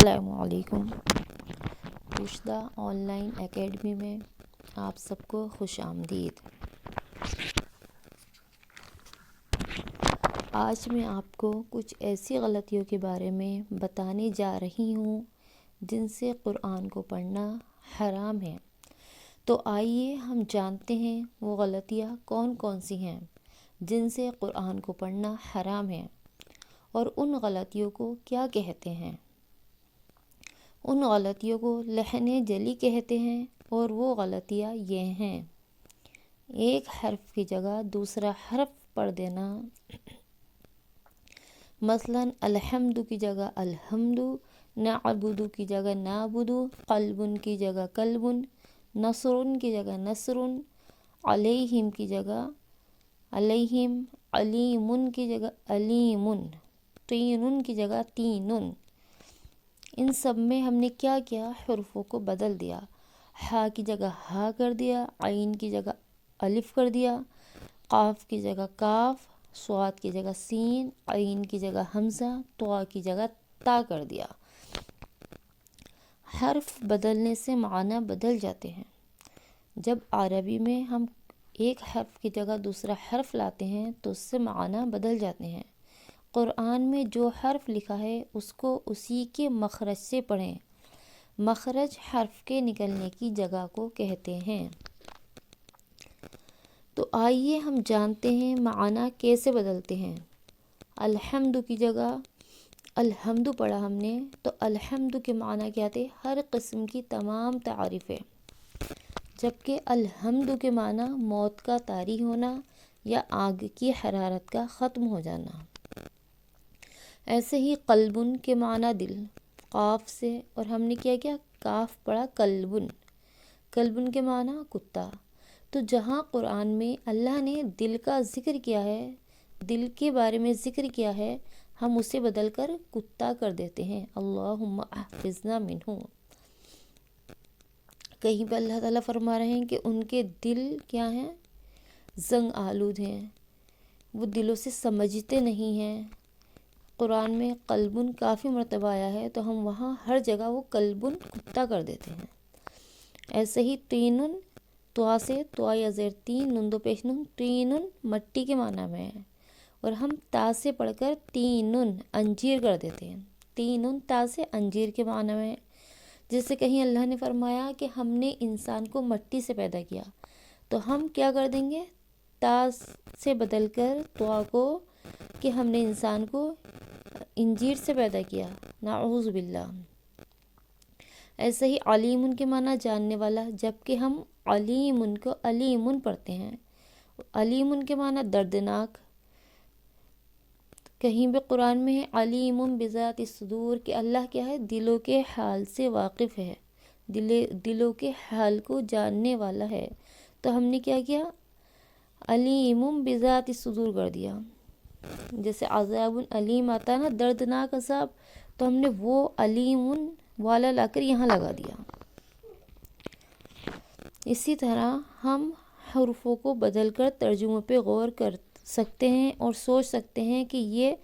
السلام علیکم۔ Rushda on line academy میں آپ سب کو خوش آمدید۔ آج میں آپ کو کچھ ایسی غلطیوں کے بارے میں بتانے جا رہی ہوں جن سے قرآن کو پڑھنا حرام ہے۔ تو آئیے ہم جانتے ہیں وہ غلطیاں کون کون سی ہیں جن سے قرآن کو پڑھنا حرام ہے، اور ان غلطیوں کو کیا کہتے ہیں۔ ان غلطیوں کو لحن جلی کہتے ہیں، اور وہ غلطیاں یہ ہیں: ایک حرف کی جگہ دوسرا حرف پڑھ دینا، مثلا الحمد کی جگہ الحمد، نعبد کی جگہ نعبد، قلب کی جگہ قلب، نصر کی جگہ نصر، علیہم کی جگہ علیہم، علیم کی جگہ علیم، تین کی جگہ تین۔ ان سب میں ہم نے کیا کیا؟ حروفوں کو بدل دیا، ہا کی جگہ ہا کر دیا، عین کی جگہ الف کر دیا، قاف کی جگہ کاف، صاد کی جگہ سین، عین کی جگہ حمزہ، طا کی جگہ تا کر دیا۔ حرف بدلنے سے معنی بدل جاتے ہیں۔ جب عربی میں ہم ایک حرف کی جگہ دوسرا حرف لاتے ہیں تو اس سے معنی بدل جاتے ہیں۔ قرآن میں جو حرف لکھا ہے اس کو اسی کے مخرج سے پڑھیں۔ مخرج حرف کے نکلنے کی جگہ کو کہتے ہیں۔ تو آئیے ہم جانتے ہیں معنی کیسے بدلتے ہیں۔ الحمد کی جگہ الحمد پڑھا ہم نے تو الحمد کے معنی کیا تھے؟ ہر قسم کی تمام تعریفیں، جبکہ الحمد کے معنی موت کا طاری ہونا یا آگ کی حرارت کا ختم ہو جانا۔ ایسے ہی قلبن کے معنی دل، قاف سے، اور ہم نے کیا کیا؟ کاف پڑھا قلبن۔ قلبن کے معنی کتا۔ تو جہاں قرآن میں اللہ نے دل کا ذکر کیا ہے، دل کے بارے میں ذکر کیا ہے، ہم اسے بدل کر کتا کر دیتے ہیں۔ اللہم احفظنا منہ۔ کہیں پہ اللہ تعالیٰ فرما رہے ہیں کہ ان کے دل کیا ہیں؟ زنگ آلود ہیں، وہ دلوں سے سمجھتے نہیں ہیں۔ قرآن میں قلبن کافی مرتبہ آیا ہے تو ہم وہاں ہر جگہ وہ قلبن کتا کر دیتے ہیں۔ ایسے ہی تینن، توا سے، توا یا زیر تین، نون دو پیش نون، تینن مٹی کے معنی میں ہے، اور ہم تا سے پڑھ کر تینن انجیر کر دیتے ہیں۔ تینن تا سے انجیر کے معنی میں ہے۔ جیسے کہیں اللہ نے فرمایا کہ ہم نے انسان کو مٹی سے پیدا کیا، تو ہم کیا کر دیں گے؟ تا سے بدل کر توا کو کہ ہم نے انسان کو انجیر سے پیدا کیا، نعوذ باللہ۔ ایسے ہی علیم کے معنی جاننے والا، جبکہ ہم علیم کو علیم پڑھتے ہیں۔ علیم کے معنی دردناک۔ کہیں بھی قرآن میں ہے علیم بذات الصدور، کہ اللہ کیا ہے؟ دلوں کے حال سے واقف ہے، دلوں کے حال کو جاننے والا ہے۔ تو ہم نے کیا کیا؟ علیم بذات الصدور کر دیا۔ جیسے عذاب علیم آتا ہے نا، دردناک عذاب، تو ہم نے وہ علیم والا لا کر یہاں لگا دیا۔ اسی طرح ہم حروفوں کو بدل کر ترجموں پہ غور کر سکتے ہیں اور سوچ سکتے ہیں کہ یہ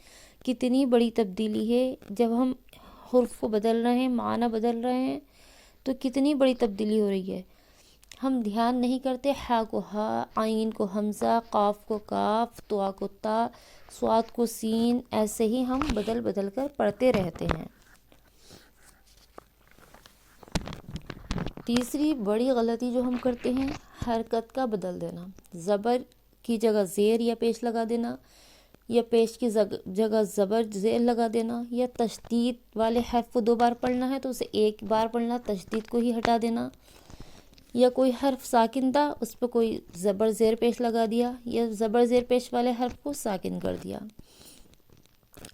کتنی بڑی تبدیلی ہے۔ جب ہم حروف کو بدل رہے ہیں، معنی بدل رہے ہیں، تو کتنی بڑی تبدیلی ہو رہی ہے۔ ہم دھیان نہیں کرتے، ہا کو ہا، عین کو حمزہ، قاف کو کاف، طا کو تا، صاد کو سین، ایسے ہی ہم بدل بدل کر پڑھتے رہتے ہیں۔ تیسری بڑی غلطی جو ہم کرتے ہیں، حرکت کا بدل دینا۔ زبر کی جگہ زیر یا پیش لگا دینا، یا پیش کی جگہ زبر زیر لگا دینا، یا تشدید والے حرف کو 2 بار پڑھنا ہے تو اسے 1 بار پڑھنا، تشدید کو ہی ہٹا دینا، یا کوئی حرف ساکن تھا اس پہ کوئی زبر زیر پیش لگا دیا، یا زبر زیر پیش والے حرف کو ساکن کر دیا۔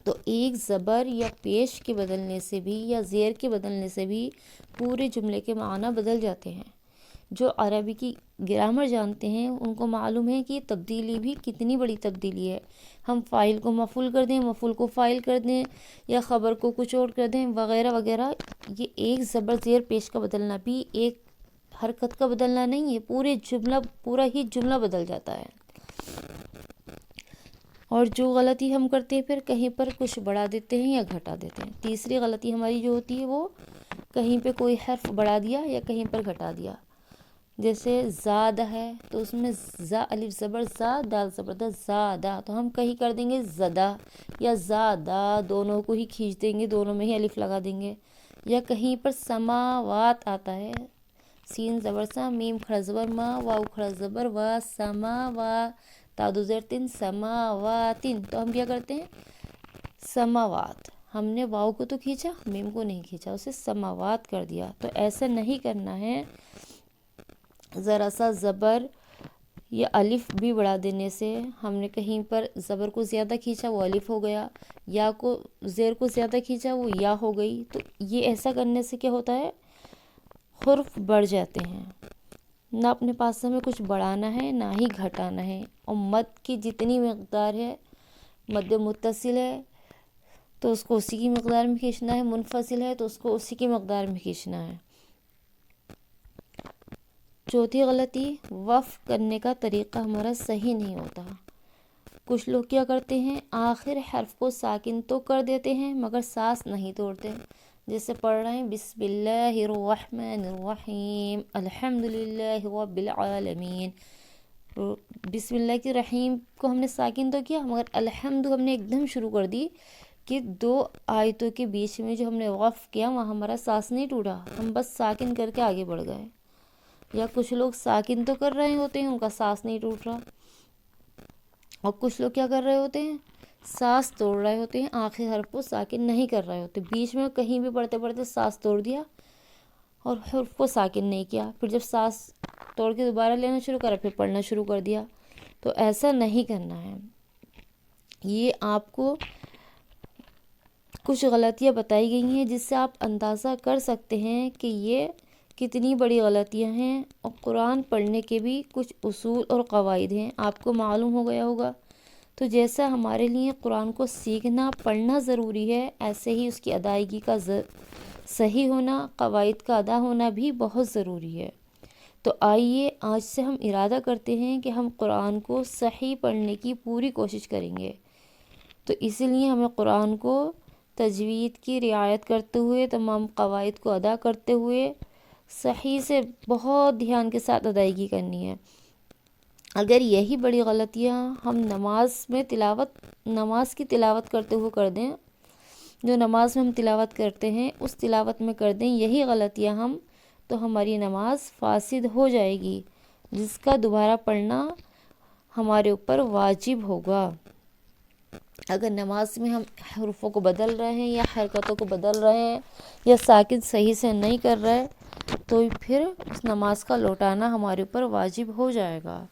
تو ایک زبر یا پیش کے بدلنے سے بھی یا زیر کے بدلنے سے بھی پورے جملے کے معنی بدل جاتے ہیں۔ جو عربی کی گرامر جانتے ہیں ان کو معلوم ہے کہ یہ تبدیلی بھی کتنی بڑی تبدیلی ہے۔ ہم فاعل کو مفعول کر دیں، مفعول کو فاعل کر دیں، یا خبر کو کچھ اور کر دیں، وغیرہ وغیرہ۔ یہ ایک زبر زیر پیش کا بدلنا بھی ایک حرکت کا بدلنا نہیں ہے، پورا ہی جملہ بدل جاتا ہے۔ اور جو غلطی ہم کرتے ہیں پھر کہیں پر کچھ بڑھا دیتے ہیں یا گھٹا دیتے ہیں۔ تیسری غلطی ہماری جو ہوتی ہے وہ کہیں پہ کوئی حرف بڑھا دیا یا کہیں پر گھٹا دیا، جیسے زاد ہے تو اس میں زا الف زبر زا دال زبر دا زادہ، تو ہم کہیں کر دیں گے زدہ یا زادہ، دونوں کو ہی کھینچ دیں گے، دونوں میں ہی الف لگا دیں گے۔ یا کہیں پر سماوات آتا ہے، سین زبر سا میم کھڑا زبر ما واو کھڑا زبر وا سما وا تادو زیر تن سماواتن، تو ہم کیا کرتے ہیں سماوات، ہم نے واو کو تو کھینچا میم کو نہیں کھینچا، اسے سماوات کر دیا۔ تو ایسا نہیں کرنا ہے، ذرا سا زبر یا الف بھی بڑھا دینے سے ہم نے کہیں پر زبر کو زیادہ کھینچا وہ الف ہو گیا، یا کو زیر کو زیادہ کھینچا وہ یا ہو گئی، تو یہ ایسا کرنے سے کیا ہوتا ہے حرف بڑھ جاتے ہیں۔ نہ اپنے پاس ہمیں کچھ بڑھانا ہے نہ ہی گھٹانا ہے، اور مد کی جتنی مقدار ہے، مد متصل ہے تو اس کو اسی کی مقدار میں کھینچنا ہے، منفصل ہے تو اس کو اسی کی مقدار میں کھینچنا ہے۔ چوتھی غلطی، وقف کرنے کا طریقہ ہمارا صحیح نہیں ہوتا۔ کچھ لوگ کیا کرتے ہیں آخر حرف کو ساکن تو کر دیتے ہیں مگر سانس نہیں توڑتے، جیسے پڑھ رہے ہیں بسم اللہ الرحمن الرحیم الحمدللہ رب العالمین، بسم اللہ کی رحیم کو ہم نے ساکن تو کیا مگر الحمد ہم نے ایک دم شروع کر دی کہ دو آیتوں کے بیچ میں جو ہم نے وقف کیا وہاں ہمارا سانس نہیں ٹوٹا، ہم بس ساکن کر کے آگے بڑھ گئے۔ یا کچھ لوگ ساکن تو کر رہے ہوتے ہیں ان کا سانس نہیں ٹوٹ رہا، اور کچھ لوگ کیا کر رہے ہوتے ہیں سانس توڑ رہے ہوتے ہیں، آخر حرف کو ساکن نہیں کر رہے ہوتے، بیچ میں کہیں بھی پڑھتے پڑھتے سانس توڑ دیا اور حرف کو ساکن نہیں کیا، پھر جب سانس توڑ کے دوبارہ لینا شروع کرا پھر پڑھنا شروع کر دیا، تو ایسا نہیں کرنا ہے۔ یہ آپ کو کچھ غلطیاں بتائی گئی ہیں جس سے آپ اندازہ کر سکتے ہیں کہ یہ کتنی بڑی غلطیاں ہیں، اور قرآن پڑھنے کے بھی کچھ اصول اور قواعد ہیں، آپ کو معلوم ہو گیا ہوگا۔ تو جیسا ہمارے لیے قرآن کو سیکھنا پڑھنا ضروری ہے، ایسے ہی اس کی ادائیگی کا صحیح ہونا، قواعد کا ادا ہونا بھی بہت ضروری ہے۔ تو آئیے آج سے ہم ارادہ کرتے ہیں کہ ہم قرآن کو صحیح پڑھنے کی پوری کوشش کریں گے۔ تو اسی لیے ہمیں قرآن کو تجوید کی رعایت کرتے ہوئے، تمام قواعد کو ادا کرتے ہوئے صحیح سے بہت دھیان کے ساتھ ادائیگی کرنی ہے۔ اگر یہی بڑی غلطیاں ہم نماز کی تلاوت کرتے ہوئے کر دیں، جو نماز میں ہم تلاوت کرتے ہیں اس تلاوت میں کر دیں یہی غلطیاں ہم، تو ہماری نماز فاسد ہو جائے گی، جس کا دوبارہ پڑھنا ہمارے اوپر واجب ہوگا۔ اگر نماز میں ہم حروفوں کو بدل رہے ہیں یا حرکتوں کو بدل رہے ہیں یا ساکن صحیح سے نہیں کر رہے، تو پھر اس نماز کا لوٹانا ہمارے اوپر واجب ہو جائے گا۔